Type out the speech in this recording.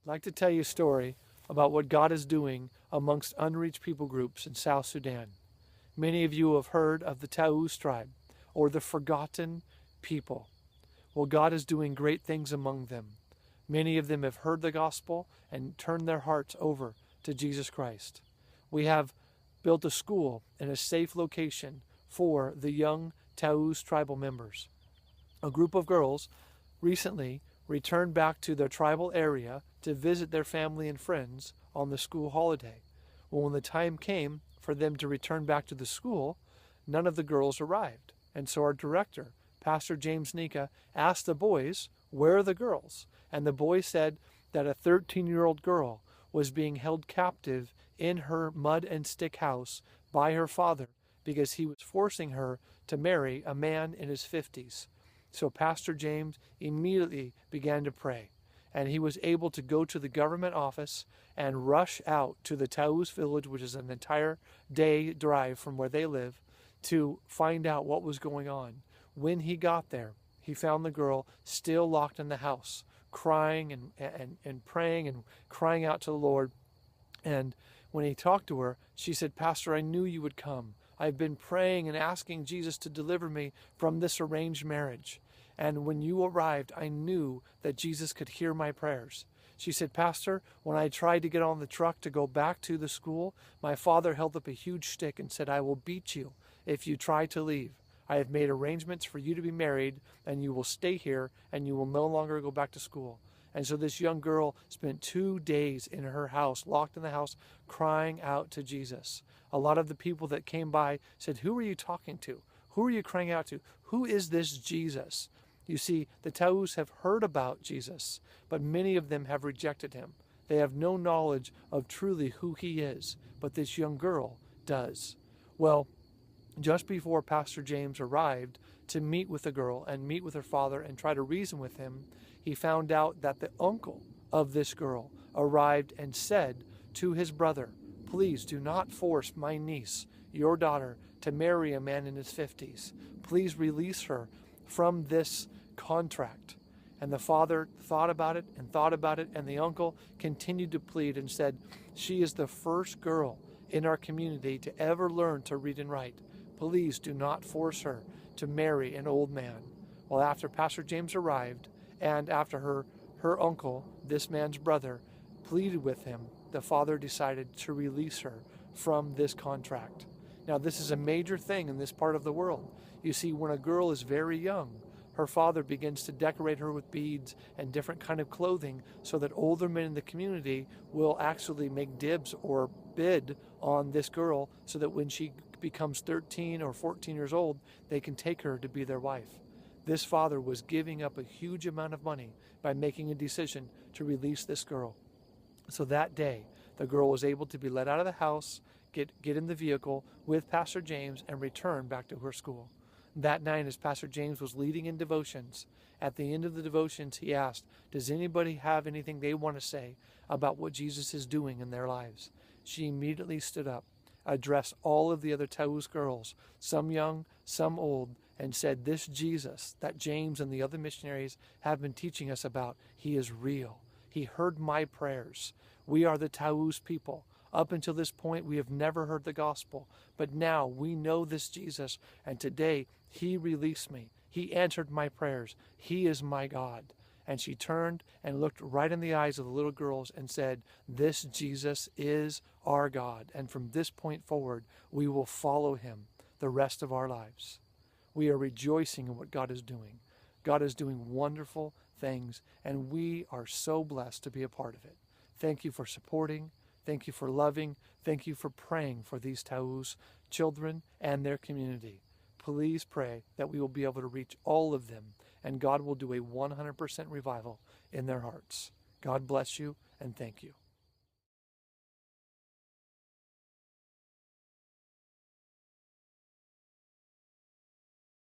I'd like to tell you a story about what God is doing amongst unreached people groups in South Sudan. Many of you have heard of the Taus tribe, or the forgotten people. Well, God is doing great things among them. Many of them have heard the gospel and turned their hearts over to Jesus Christ. We have built a school in a safe location for the young Taus tribal members. A group of girls recently returned back to their tribal area to visit their family and friends on the school holiday. Well, when the time came for them to return back to the school, none of the girls arrived. And so our director, Pastor James Nika, asked the boys, "Where are the girls?" And the boys said that a 13-year-old girl was being held captive in her mud and stick house by her father because he was forcing her to marry a man in his 50s. So Pastor James immediately began to pray, and he was able to go to the government office and rush out to the Taus village, which is an entire day drive from where they live, to find out what was going on. When he got there, he found the girl still locked in the house, crying and praying and crying out to the Lord. And when he talked to her, she said, "Pastor, I knew you would come. I've been praying and asking Jesus to deliver me from this arranged marriage. And when you arrived, I knew that Jesus could hear my prayers." She said, "Pastor, when I tried to get on the truck to go back to the school, my father held up a huge stick and said, 'I will beat you if you try to leave. I have made arrangements for you to be married, and you will stay here, and you will no longer go back to school.'" And so this young girl spent 2 days in her house, locked in the house, crying out to Jesus. A lot of the people that came by said, "Who are you talking to? Who are you crying out to? Who is this Jesus?" You see, the Taus have heard about Jesus, but many of them have rejected him. They have no knowledge of truly who he is, but this young girl does. Well, just before Pastor James arrived to meet with the girl and meet with her father and try to reason with him, he found out that the uncle of this girl arrived and said to his brother, "Please do not force my niece, your daughter, to marry a man in his 50s. Please release her from this contract." And the father thought about it, and the uncle continued to plead and said, "She is the first girl in our community to ever learn to read and write. Please do not force her to marry an old man." Well, after Pastor James arrived, and after her uncle, this man's brother, pleaded with him, the father decided to release her from this contract. Now, this is a major thing in this part of the world. You see, when a girl is very young, her father begins to decorate her with beads and different kind of clothing so that older men in the community will actually make dibs or bid on this girl so that when she becomes 13 or 14 years old, they can take her to be their wife. This father was giving up a huge amount of money by making a decision to release this girl. So that day, the girl was able to be let out of the house, get in the vehicle with Pastor James, and return back to her school. That night, as Pastor James was leading in devotions, at the end of the devotions, he asked, "Does anybody have anything they want to say about what Jesus is doing in their lives?" She immediately stood up, addressed all of the other Taus girls, some young, some old, and said, "This Jesus that James and the other missionaries have been teaching us about, he is real. He heard my prayers. We are the Taus people. Up until this point, we have never heard the gospel, but now we know this Jesus, and today he released me. He answered my prayers. He is my God." And she turned and looked right in the eyes of the little girls and said, "This Jesus is our God, and from this point forward, we will follow him the rest of our lives." We are rejoicing in what God is doing. God is doing wonderful things, and we are so blessed to be a part of it. Thank you for supporting. Thank you for loving. Thank you for praying for these Taus children and their community. Please pray that we will be able to reach all of them, and God will do a 100% revival in their hearts. God bless you, and thank you.